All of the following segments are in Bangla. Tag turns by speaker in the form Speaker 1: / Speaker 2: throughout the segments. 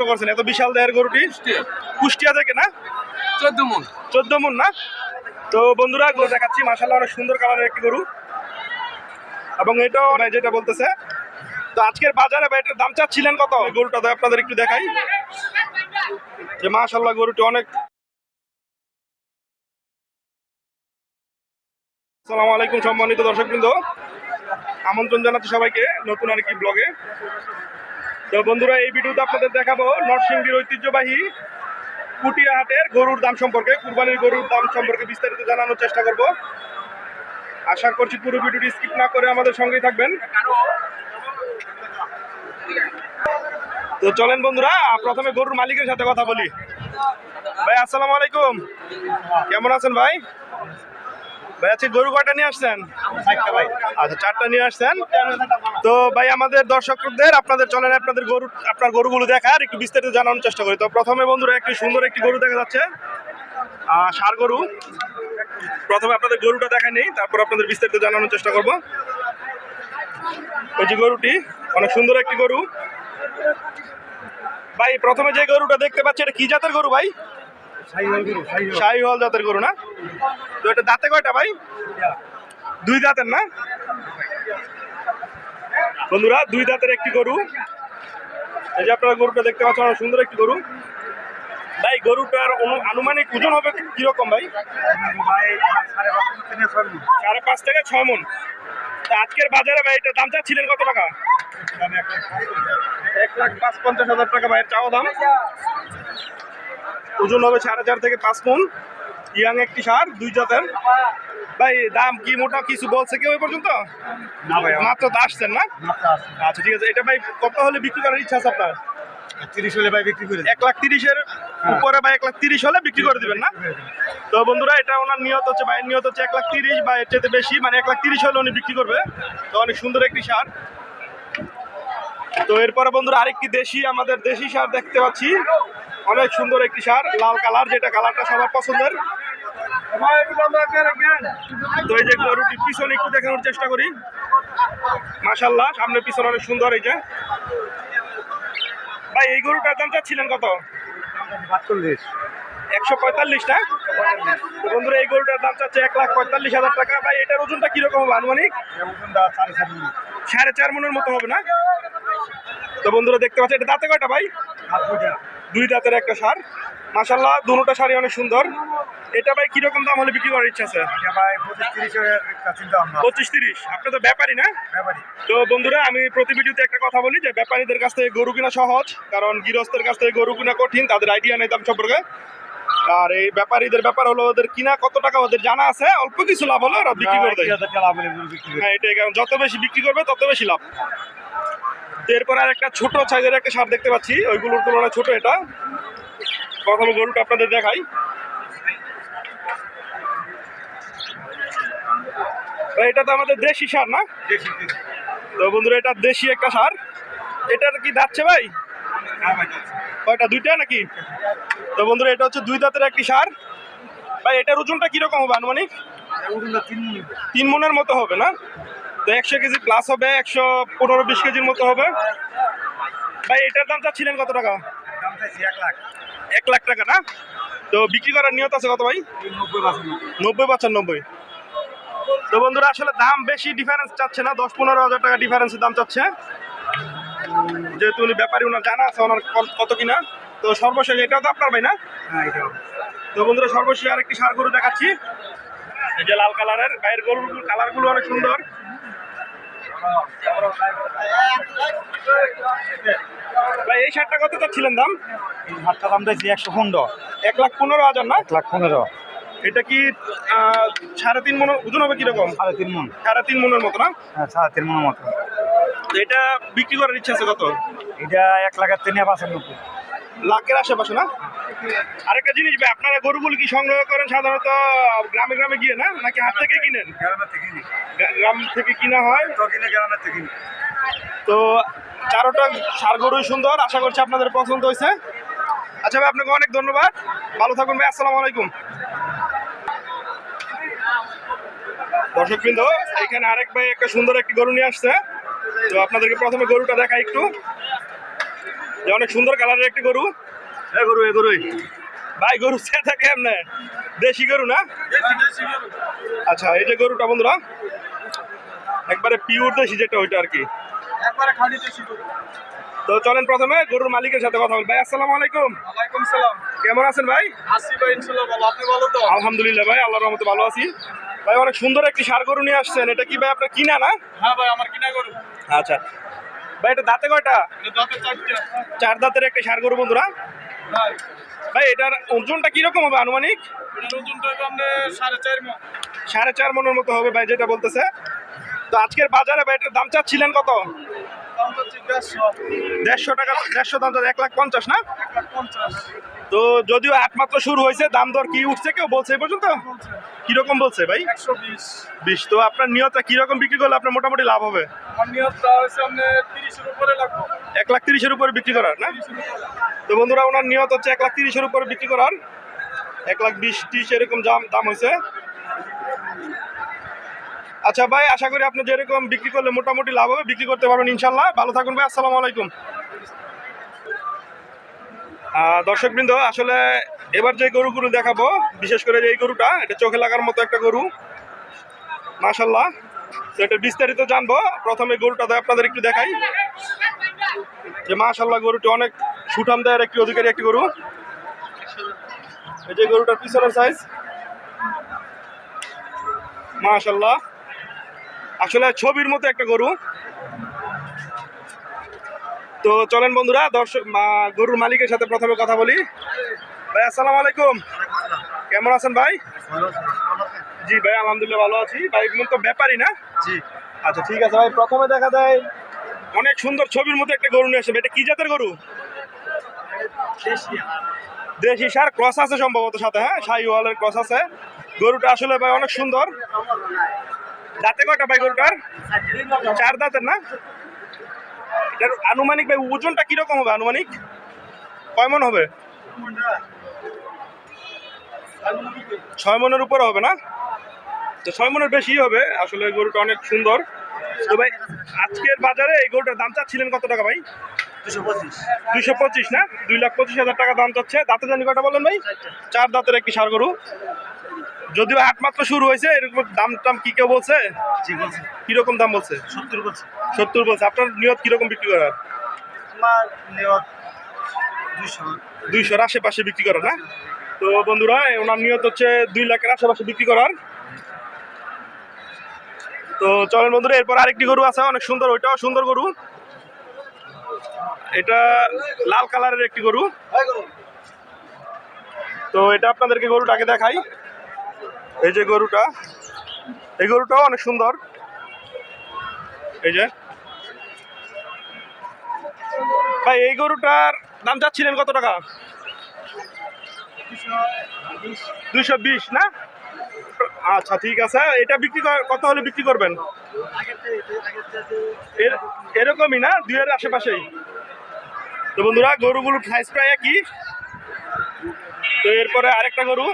Speaker 1: করছেন এত বিশাল দেহের গরুটি? কুষ্টিয়া থেকে না? 14 মণ না? তো বন্ধুরা গরু দেখাচ্ছি, মাশাআল্লাহ অনেক সুন্দর কালারের একটি গরু, এবং এটাও যেটা বলতেছে। তো আজকের বাজারে ভাই এটার দাম চাচ্ছিলেন কত? গরুটা তো আপনাদের একটু দেখাই যে মাশাআল্লাহ গরুটি অনেক। আসসালামু আলাইকুম সম্মানিত দর্শকবৃন্দ, আমন্ত্রণ জানাচ্ছি সবাইকে নতুন আরেকটি ব্লগে। তো বন্ধুরা এই ভিডিওতে আপনাদের দেখাবো নরসিংদীর ঐতিহ্যবাহী পুটিয়া হাটের গরুর দাম সম্পর্কে, কুরবানির গরুর দাম সম্পর্কে বিস্তারিত জানানোর চেষ্টা করব। আশা করছি পুরো ভিডিওটি স্কিপ না করে আমাদের সঙ্গেই থাকবেন। তো চলেন বন্ধুরা প্রথমে গরুর মালিকের সাথে কথা বলি। ভাই আসসালামু আলাইকুম, কেমন আছেন ভাই? ভাই আজকে গরু কয়টা নিয়ে আসছেন? আচ্ছা, 4টা নিয়ে আসছেন। তো ভাই আমাদের দর্শকদের আপনার গরুগুলো দেখার একটু বিস্তারিত জানানোর চেষ্টা করি। তো প্রথমে বন্ধুরা একটি সুন্দর একটি গরু দেখা যাচ্ছে, ষাঁড় গরু। প্রথমে আপনাদের গরুটা দেখা নেই, তারপর আপনাদের বিস্তারিত জানানোর চেষ্টা করব। ওই যে গরুটি অনেক সুন্দর একটি গরু। ভাই প্রথমে যে গরুটা দেখতে পাচ্ছি এটা কি জাতের গরু ভাই? শাহিওয়াল জাতের গরু না? তো এটা দাঁতে কয়টা ভাই? 2 দাঁতের না বন্ধুরা? 2 দাঁতের একটি গরু। এই যে আপনারা গরুটা দেখতে পাচ্ছেন, অনেক সুন্দর একটি গরু। ভাই গরুটার আনুমানিক ওজন হবে কিরকম ভাই? 5.5 থেকে 6 মণ। তা আজকের বাজারে ভাই এটার দাম চাচ্ছিলেন কত টাকা? 1,55,000 টাকা ভাইয়ের চাওয়া দাম। ওজন হবে 4.5 থেকে 5 মণ। ইয়াং একটি ষাঁড়, 2 জাতের। ভাই দাম কি মোটা কিছু বলছে কেউ এই পর্যন্ত?
Speaker 2: না ভাই,
Speaker 1: মাত্র তো আসছেন না? আচ্ছা ঠিক আছে। এটা ভাই কত হলে বিক্রি করার ইচ্ছা আছে আপনার?
Speaker 2: 30 হলে ভাই বিক্রি করে
Speaker 1: 1,30,000-এর উপরে ভাই 1,30,000 হলে বিক্রি করে দিবেন না? তো বন্ধুরা এটা ওনার নিয়ত হচ্ছে, ভাইয়ের নিয়ত হচ্ছে 1,30,000 বা এর চেয়ে বেশি, মানে 1,30,000 হলে উনি বিক্রি করবে। তো অনেক সুন্দর একটি ষাঁড়। তো এরপরে বন্ধুরা আরেকটি আমাদের দেশি ষাঁড় দেখতে পাচ্ছি, অনেক সুন্দর একটি ষাঁড়, লাল কালার, যেটা কালারটা সবার পছন্দের। তো এই যে গরুটির পিছনে একটু দেখানোর চেষ্টা করি। মাশাআল্লাহ সামনে পিছনে অনেক সুন্দর। এই যে ভাই এই গরুটার দাম চাচ্ছিলেন কত? 145 না? তো বন্ধুরা এই গরুটার দাম চাচ্ছে 1,45,000 টাকা। ভাই এটার ওজনটা কিরকম হবে আনুমানিক? 4.5 মণের মতো হবে না? তো বন্ধুরা দেখতে পাচ্ছেন এটা দাঁতে কয়টা ভাই? 2 দাঁতের একটা ষাঁড়। মাশাআল্লাহ দুটোটা শাড়ি অনেক সুন্দর। এটা ভাই কিরকম দাম হলে বিক্রি করার ইচ্ছা আছে? 25-30। আপনি তো ব্যাপারী না? তো বন্ধুরা আমি প্রতি ভিডিওতে একটা কথা বলি যে ব্যাপারীদের কাছ থেকে গরু কিনা সহজ, কারণ গৃহস্থের কাছ থেকে গরু কিনা কঠিন, তাদের আইডিয়া নেই দাম সম্পর্কে। আর এই ব্যাপারীদের ব্যাপার হলো ওদের কিনা কত টাকা ওদের জানা আছে, অল্প কিছু লাভ হলে ওরা বিক্রি করে দেয়। হ্যাঁ এটাই, কারণ যত বেশি বিক্রি করবে তত বেশি লাভ। এরপর আর একটা ছোট সাইজের একটা ষাঁড় দেখতে পাচ্ছি, ওইগুলোর তুলনায় ছোট এটা। প্রথমে গরুটা আপনাদের দেখাই। এটা তো আমাদের দেশি ষাঁড় না? তো বন্ধুরা এটা দেশি একটা ষাঁড়। এটার কি দাঁতছে ভাই? কয়টা? 2টা নাকি? তো বন্ধুরা এটা হচ্ছে 2 দাঁতের একটি ষাঁড়। ভাই এটার ওজনটা কিরকম হবে আনুমানিক? 3 মণের মতো হবে না? তো 100 কেজি প্লাস হবে, 115-20 কেজির মতো হবে। ভাই এটার দাম চাচ্ছিলেন কত টাকা? 1 লাখ টাকা না? তো বিক্রি করার নিয়ত আছে কত ভাই? 90-95। তো বন্ধুরা আসলে দাম বেশি ডিফারেন্স চাচ্ছে না, 10-15 হাজার টাকা ডিফারেন্সের দাম চাচ্ছে, যেহেতু উনি ব্যাপারী, ওনার জানা আছে ওনার কত কিনা। তো সর্বশেষ এটাও তো আপনার ভাই না? তো বন্ধুরা সর্বশেষ আরেকটি ষাঁড় গরু দেখাচ্ছি, এই যে লাল কালারের। গায়ের গরুর কালারগুলো অনেক সুন্দর। ভাই এই ষাঁড়টা কত চাচ্ছিলেন দাম?
Speaker 2: এই ষাঁড়টার দাম দিয়েছি 115।
Speaker 1: 1,15,000 না?
Speaker 2: 1,15,000।
Speaker 1: এটা কি 3.5 মণ ওজন হবে কিরকম?
Speaker 2: 3.5 মণ।
Speaker 1: 3.5 মণের মতো না?
Speaker 2: হ্যাঁ 3.5 মণের মতো।
Speaker 1: এটা বিক্রি করার ইচ্ছা আছে কত?
Speaker 2: এটা 1,95,000।
Speaker 1: লাখের আশেপাশে না? আরেকটা জিনিস ভাই, আপনারা গরুগুলো কি সংগ্রহ করেন সাধারণত গ্রামে গ্রামে গিয়ে না, নাকি হাট থেকে কিনেন? গ্রাম থেকে কিনা হয়। তো 4টা ষাঁড় গরুই সুন্দর, আশা করছি আপনাদের পছন্দ হয়েছে। আচ্ছা ভাই আপনাকে অনেক ধন্যবাদ, ভালো থাকুন ভাই, আসসালামু আলাইকুম। দর্শকবৃন্দ এখানে আরেক ভাই একটা সুন্দর একটি গরু নিয়ে আসছে। তো আপনাদেরকে প্রথমে গরুটা দেখাই একটু। যে অনেক সুন্দর কালারের একটি গরু।
Speaker 2: গরুই
Speaker 1: ভাই গরু সেটা কেমনে? দেশি গরু না? আচ্ছা, এই যে গরুটা বন্ধুরা একবারে পিওর দেশি যেটা ওইটা আর কি।
Speaker 3: একবারে খাঁটি দেশি গরু।
Speaker 1: তো চলেন প্রথমে গরুর মালিকের সাথে কথা বলি। ভাই আসসালামু আলাইকুম।
Speaker 3: ওয়ালাইকুম সালাম।
Speaker 1: কেমন আছেন ভাই?
Speaker 3: আসি ভাই, ইনশাআল্লাহ ভালো। আপনি ভালো তো?
Speaker 1: আলহামদুলিল্লাহ ভাই, আল্লাহর রহমতে ভালো আছি। ভাই অনেক সুন্দর একটি ষাঁড় গরু নিয়ে আসছেন, এটা কি ভাই আপনার কিনা না?
Speaker 3: হ্যাঁ ভাই, আমার কিনা গরু।
Speaker 1: আচ্ছা ভাই, এটা দাঁতে কয়টা?
Speaker 3: এটা দাঁতে চারটা।
Speaker 1: 4 দাঁতের একটা ষাঁড় গরু বন্ধুরা।
Speaker 3: ভাই
Speaker 1: ভাই এটার ওজনটা কিরকম হবে আনুমানিক?
Speaker 3: এটার ওজনটা হবে আপনার 4.5 মণ।
Speaker 1: 4.5 মনের মতো হবে ভাই যেটা বলতেছে। তো আজকের বাজারে ভাই এটার দাম চাচ্ছিলেন কত?
Speaker 3: দাম হচ্ছে 150।
Speaker 1: 150 টাকা। 150 দাম 1,50,000 না?
Speaker 3: 150।
Speaker 1: তো যদিও একমাত্র শুরু হয়েছে, দাম দর কি উঠছে কেউ বলছে এই পর্যন্ত? কিরকম বলছে ভাই?
Speaker 3: 120।
Speaker 1: 20। তো আপনার নিয়তটা কিরকম বিক্রি করলে আপনার মোটামুটি লাভ হবে?
Speaker 3: আমার নিয়তটা হচ্ছে আপনার 30-এর উপরে লাগবে।
Speaker 1: 1,30,000-এর উপরে বিক্রি করার না?
Speaker 3: 30-এর উপরে।
Speaker 1: তো বন্ধুরা ওনার নিয়ত হচ্ছে 1,30,000-এর উপরে বিক্রি করার। 1,20,000-30 এরকম দাম হয়েছে। আচ্ছা ভাই, আশা করি আপনি যেরকম বিক্রি করলে মোটামুটি লাভ হবে, বিক্রি করতে পারবেন ইনশাল্লাহ। ভালো থাকুন ভাই, আসসালামু আলাইকুম। দর্শকবৃন্দ, আসলে এবার যে গরুগুলো দেখাবো, বিশেষ করে এই গরুটা, এটা চোখে লাগার মতো একটা গরু মাশাল্লাহ। তো এটা বিস্তারিত জানবো। প্রথমে গরুটা আপনাদের একটু দেখাই যে মাশাল্লাহ গরুটি অনেক সুঠাম দেয়ের একটি অধিকারী একটি গরু। এই যে গরুটার পিছনের সাইজ মাশাল্লাহ, আসলে ছবির মতো একটা গরু। তো চলেন বন্ধুরা গরুর মালিকের সাথে প্রথমে কথা বলি। ভাই আসসালামু আলাইকুম। কেমন আছেন ভাই? জি ভাই, আলহামদুলিল্লাহ ভালো আছি। ভাই তো ব্যাপারই না?
Speaker 2: জি।
Speaker 1: আচ্ছা ঠিক আছে ভাই, প্রথমে দেখা যায় অনেক সুন্দর ছবির মতো একটা গরু নিয়ে আসবে। এটা কি জাতের গরু? দেশি ষাঁড় ক্রস আছে সম্ভবত সাথে, হ্যাঁ শাহিওয়ালের ক্রস আছে। গরুটা আসলে ভাই অনেক সুন্দর। দাঁতে কয়টা ভাই গরুটার? 4 দাঁতের না? এটার আনুমানিক ভাই ওজনটা কিরকম হবে আনুমানিক? কয় মণ হবে? 6 মণের উপরে হবে না? তো 6 মণের বেশি হবে। আসলে গরুটা অনেক সুন্দর। তো ভাই আজকের বাজারে এই গরুটার দাম চাচ্ছিলেন কত টাকা ভাই? 225 না? 2,25,000 টাকা দাম চাচ্ছে। দাঁতে জানি কয়টা বলেন ভাই? 4 দাঁতের একটি ষাঁড় গরু। যদিও হাট মাত্র শুরু হয়েছে, এরকম দাম টাম কি কেউ বলছে?
Speaker 2: জি বলছি।
Speaker 1: কিরকম দাম বলছে?
Speaker 2: 70 বলছি।
Speaker 1: 70 বলছে। আপনার নিয়ত কিরকম বিক্রি করার?
Speaker 2: আমার নিয়ত 200।
Speaker 1: 200-র আশেপাশে বিক্রি করার না? তো বন্ধুরা ওনার নিয়ত হচ্ছে 2 লাখের আশেপাশে বিক্রি করার। তো চলেন বন্ধুরা, এরপর আরেকটি গরু আছে অনেক সুন্দর, ওইটাও সুন্দর গরু। এটা লাল কালারের একটি গরু। তো এটা আপনাদেরকে গরুটাকে দেখাই। এই যে গরুটা, এই গরুটাও অনেক সুন্দর। এই যে ভাই, এই গরুটার দাম চাচ্ছিলেন কত টাকা? 220 না? আচ্ছা ঠিক আছে। এটা বিক্রি কত হলে বিক্রি করবেন? এরকমই না, 2-এর আশেপাশেই। তো বন্ধুরা গরুগুলোর সাইজ প্রায় একই। তো এরপরে আরেকটা গরু,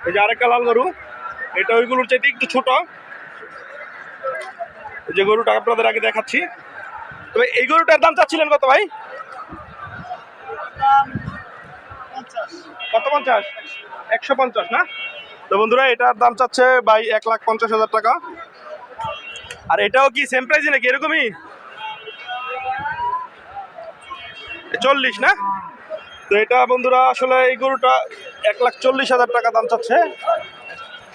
Speaker 1: এই যে আরেকটা লাল গরু, এটা ওইগুলোর চাইতে একটু ছোট। এই যে গরুটা আপনাদের আগে দেখাচ্ছি। তবে এই গরুটার দাম চাচ্ছিলেন কত ভাই? কত? 50? 150 না? তো বন্ধুরা এটার দাম চাচ্ছে ভাই 1,50,000 টাকা। আর এটাও কি সেম প্রাইসই নাকি এরকমই? 40 না? তো এটা বন্ধুরা আসলে এই গরুটা 1,40,000 টাকা দাম চাচ্ছে।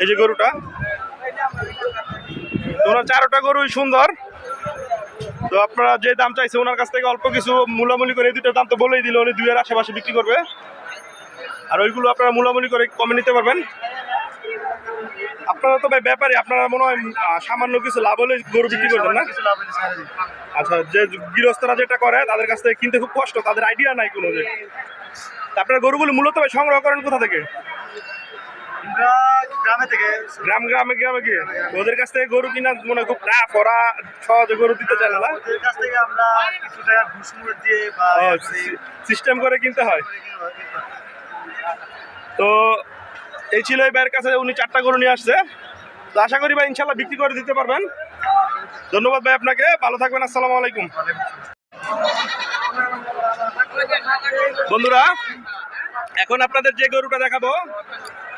Speaker 1: এই যে গরুটা, ওনার 4টা গরুই সুন্দর। তো আপনারা যে দাম চাইছে ওনার কাছ থেকে অল্প কিছু মূলামূলি করে, এই দুটোর দাম তো বলেই দিল উনি 2-এর আশেপাশে বিক্রি করবে। আর ওইগুলো আপনারা মূলামূলি করে কমে নিতে পারবেন। আপনারা তো ভাই ব্যাপারী, আপনারা মনে হয় সামান্য কিছু লাভ হলে গরু বিক্রি করবেন না? আচ্ছা, যে গৃহস্থরা যেটা করে তাদের কাছ থেকে কিনতে খুব কষ্ট, তাদের আইডিয়া নাই কোনো। যে আপনারা গরুগুলো মূলত ভাই সংগ্রহ করেন কোথা থেকে?
Speaker 2: গ্রামে থেকে।
Speaker 1: গ্রামে গিয়ে ওদের কাছ থেকে গরু কিনা মনে খুব টাফ, ওরা সহজে গরু দিতে চায় না।
Speaker 2: ওদের কাছ থেকে আমরা কিছু টাকা ঘুষ মুড়ে দিয়ে বা
Speaker 1: সিস্টেম করে কিনতে হয়। তো এই ছিল এই ভাইয়ের কাছে, উনি 4টা গরু নিয়ে আসছে। তো আশা করি ভাই ইনশাল্লাহ বিক্রি করে দিতে পারবেন। ধন্যবাদ ভাই আপনাকে, ভালো থাকবেন, আসসালামু আলাইকুম। বন্ধুরা এখন আপনাদের যে গরুটা দেখাবো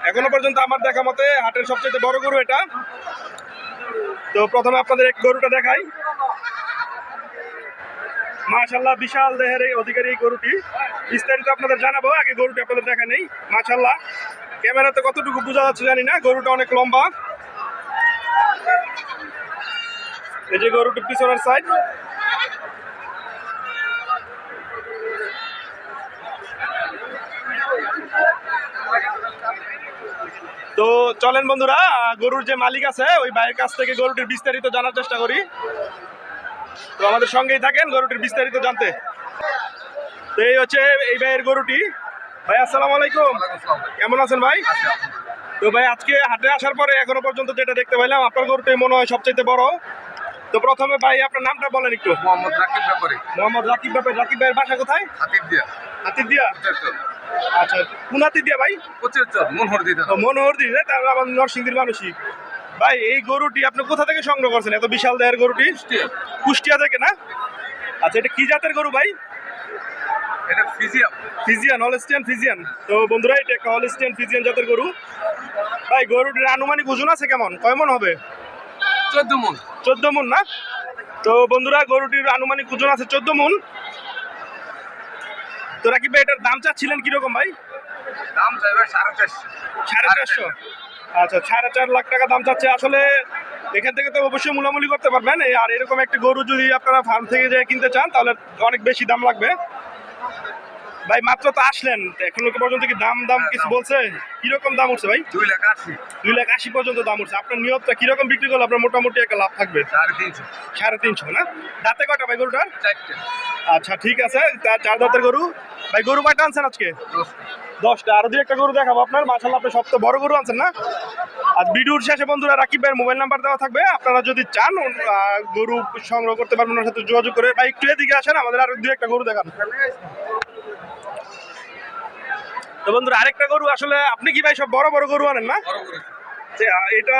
Speaker 1: এখনো পর্যন্ত আমার দেখা মতে হাটের সবচেয়ে বড় গরু এটা। তো প্রথমে আপনাদের এক গরুটা দেখাই। মাশাআল্লাহ বিশাল দেহের এই অধিকারী এই গরুটি, বিস্তারিত আপনাদের জানাবো, আগে গরুটি আপনাদের দেখা নেই। মাশাআল্লাহ ক্যামেরাতে কতটুকু বোঝা যাচ্ছে জানি না, গরুটা অনেক লম্বা। এই যে গরুটির পিছনের সাইড, তো চলেন বন্ধুরা গরুর যে মালিক আছে ওই ভাইয়ের কাছ থেকে গরুটির বিস্তারিত জানার চেষ্টা করি। তো আমাদের সঙ্গেই থাকেন গরুটির বিস্তারিত জানতে। তো এই হচ্ছে এই ভাইয়ের গরুটি। ভাই আসসালামু আলাইকুম, কেমন আছেন ভাই? তো ভাই আজকে হাটে আসার পরে এখনো পর্যন্ত যেটা দেখতে পাইলাম আপনার গরুটাই মনে হয় সবচেয়ে বড়। তো প্রথমে ভাই আপনার নামটা বলেন একটু।
Speaker 4: মোহাম্মদ রাকিব ব্যাপারী।
Speaker 1: মোহাম্মদ রাকিব ব্যাপারী। রাকিব ভাইয়ের বাসা কোথায়?
Speaker 4: হাতিরদিয়া।
Speaker 1: হাতিরদিয়া, আচ্ছা কোন হাতিরদিয়া ভাই?
Speaker 4: কোচেরচর মনোহরদিয়া।
Speaker 1: ও মনোহরদিয়া, তাহলে আমার নরসিংদীর মানুষই। ভাই এই গরুটি আপনি কোথা থেকে সংগ্রহ করছেন এত বিশাল দেহের গরুটি? কুষ্টিয়া থেকে না? আচ্ছা এটা কি জাতের গরু ভাই?
Speaker 4: এটা ফিজিয়াম।
Speaker 1: Friesian, Holstein Friesian. তো বন্ধুরা এটা একটা হলস্টিয়ান ফিজিয়ান জাতের গরু। ভাই গরুটির আনুমানিক ওজন আছে কেমন, কয় মন হবে?
Speaker 4: 14 মণ।
Speaker 1: 14 মন না? তো বন্ধুরা গরুটির আনুমানিক ওজন আছে 14 মন। তো রাকিব ভাই এটার দাম চাচ্ছিলেন কিরকম ভাই?
Speaker 4: দাম চাইবে 450।
Speaker 1: 450? আচ্ছা 4.5 লাখ টাকা দাম চাচ্ছে। আসলে এখান থেকে তো অবশ্যই মূলামূলি করতে পারবেন। আর এরকম একটা গরু যদি আপনারা ফার্ম থেকে যে কিনতে চান তাহলে অনেক বেশি দাম লাগবে। ভাই মাত্র তো আসলেন, এখনো পর্যন্ত কি দাম কিছু বলছে? কিরকম দাম উঠছে ভাই?
Speaker 4: 2,80,000।
Speaker 1: 2,80,000 পর্যন্ত দাম উঠছে। আপনার নিয়তটা কিরকম বিক্রি করলে আপনার মোটামুটি একটা লাভ থাকবে?
Speaker 4: 350।
Speaker 1: 350 না? দাঁতে কয়টা ভাই গরুটার?
Speaker 4: 4টে।
Speaker 1: আচ্ছা ঠিক আছে, তার 4 দাঁতের গরু। ভাই গরু কয়টা আনছেন আজকে? 10টা। আরো 2-1টা গরু দেখাবো আপনার। মাশাআল্লাহ আপনি সবচেয়ে বড় গরু আনছেন না? আর ভিডিওর শেষে বন্ধুরা রাকিব ভাইয়ের মোবাইল নাম্বার দেওয়া থাকবে, আপনারা যদি চান গরু সংগ্রহ করতে পারবেন ওনার সাথে যোগাযোগ করে। ভাই একটু এদিকে আসেন, আমাদের আরো 2-1টা গরু দেখান। তো বন্ধুরা আরেকটা গরু, আসলে আপনি কি ভাই সব বড় বড় গরু আনেন না? এটা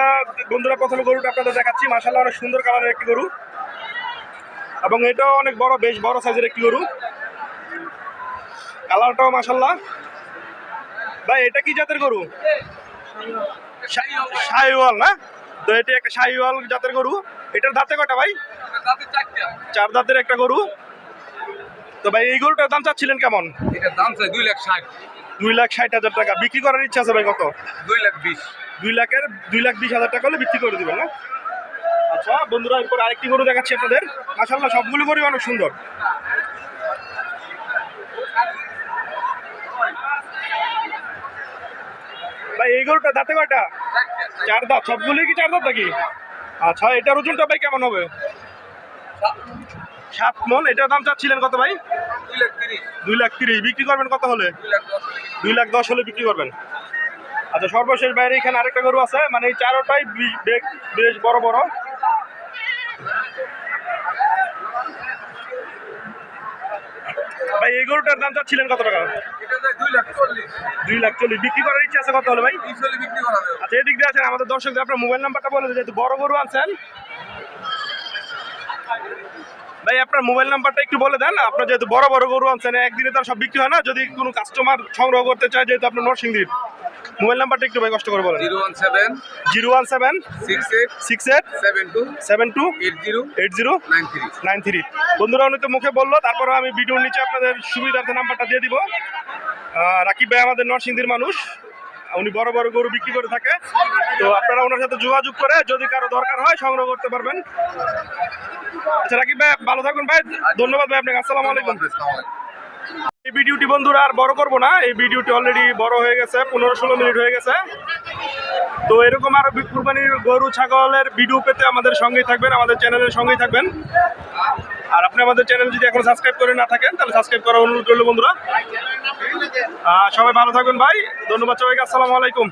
Speaker 1: বন্ধুরা প্রথমে গরুটা আপনাদের দেখাচ্ছি। মাশাআল্লাহ অনেক সুন্দর কালারের একটি গরু এবং এটাও অনেক বড়, বেশ বড় সাইজের একটি গরু। কালারটাও মাশাআল্লাহ। ভাই এটা কি জাতের গরু? শাহিওয়াল না? তো এটা একটা শাহিওয়াল জাতের গরু। এটার দাঁতে কয়টা ভাই?
Speaker 4: দাঁতে 4টে।
Speaker 1: 4 দাঁতের একটা গরু। তো ভাই এই গরুটার দাম চাচ্ছিলেন কেমন?
Speaker 4: এটার দাম চাই 2,60,000।
Speaker 1: 2,60,000 টাকা। বিক্রি করার ইচ্ছা আছে ভাই কত?
Speaker 4: 2,20,000।
Speaker 1: 2,20,000 টাকা হলে বিক্রি করে দিবেন না? আচ্ছা বন্ধুরা এরপর আরেকটি গরু দেখাচ্ছি আপনাদের। মাশাআল্লাহ সবগুলো গরু অনেক সুন্দর। ভাই এই গরুটা দাঁতে কয়টা? 4 দাঁত। সবগুলোই কি 4 দাঁত নাকি? আচ্ছা এটার ওজনটা ভাই কেমন হবে? 7 মণ। এটার দাম চাচ্ছিলেন কত ভাই?
Speaker 4: 2,30,000।
Speaker 1: 2,30,000। বিক্রি করবেন কত হলে? 2,10,000 হলে বিক্রি করবেন। আচ্ছা সর্বশেষ বাইরে এখানে আরেকটা গরু আছে, মানে এই 4টাই বেশ বড় বড়। ভাই এই গরুটার দাম চাচ্ছিলেন কত টাকা?
Speaker 4: এটা চাই 2,40,000।
Speaker 1: 2,40,000। বিক্রি করার ইচ্ছা আছে কত হলে ভাই?
Speaker 4: 20 হলে বিক্রি করা যাবে।
Speaker 1: আচ্ছা এদিক দিয়ে আছেন, আমাদের দর্শকদের আপনার মোবাইল নাম্বারটা বলে দিন, যেহেতু বড় গরু আনছেন। ভাই আপনার মোবাইল নাম্বারটা একটু বলে দেন। আপনার যেহেতু বড় বড় গরু আনছেন, একদিনে তার সব বিক্রি হয় না। যদি কোনো কাস্টমার সংগ্রহ করতে চায়, যেহেতু আপনার নরসিংদীর, মোবাইল নাম্বারটা একটু ভাই কষ্ট করে বলেন।
Speaker 4: 017
Speaker 1: 017
Speaker 4: 68
Speaker 1: 68
Speaker 4: 72
Speaker 1: 72
Speaker 4: 80
Speaker 1: 80
Speaker 4: 93।
Speaker 1: 93। বন্ধুরা উনি তো মুখে বললো, তারপরে আমি ভিডিওর নিচে আপনাদের সুবিধার্থে নাম্বারটা দিয়ে দিব। রাকিব ভাই আমাদের নরসিংদীর মানুষ, উনি বড় বড় গরু বিক্রি করে থাকে। তো আপনারা ওনার সাথে যোগাযোগ করে যদি কারো দরকার হয় সংগ্রহ করতে পারবেন। আচ্ছা রাকিব ভাই ভালো থাকুন ভাই, ধন্যবাদ ভাই আপনাকে। আসসালামু আলাইকুম। এই ভিডিওটি বন্ধুরা আর বড় করবো না, এই ভিডিওটি অলরেডি বড় হয়ে গেছে, 15-16 মিনিট হয়ে গেছে। তো এরকম আরো কুরবানির গরু ছাগলের ভিডিও পেতে আমাদের সঙ্গেই থাকবেন, আমাদের চ্যানেলের সঙ্গেই থাকবেন। আর আপনি আমাদের চ্যানেল যদি এখন সাবস্ক্রাইব করে না থাকেন তাহলে সাবস্ক্রাইব করার অনুরোধ রইল বন্ধুরা। সবাই ভালো থাকবেন ভাই, ধন্যবাদ সবাইকে। আসসালামু আলাইকুম।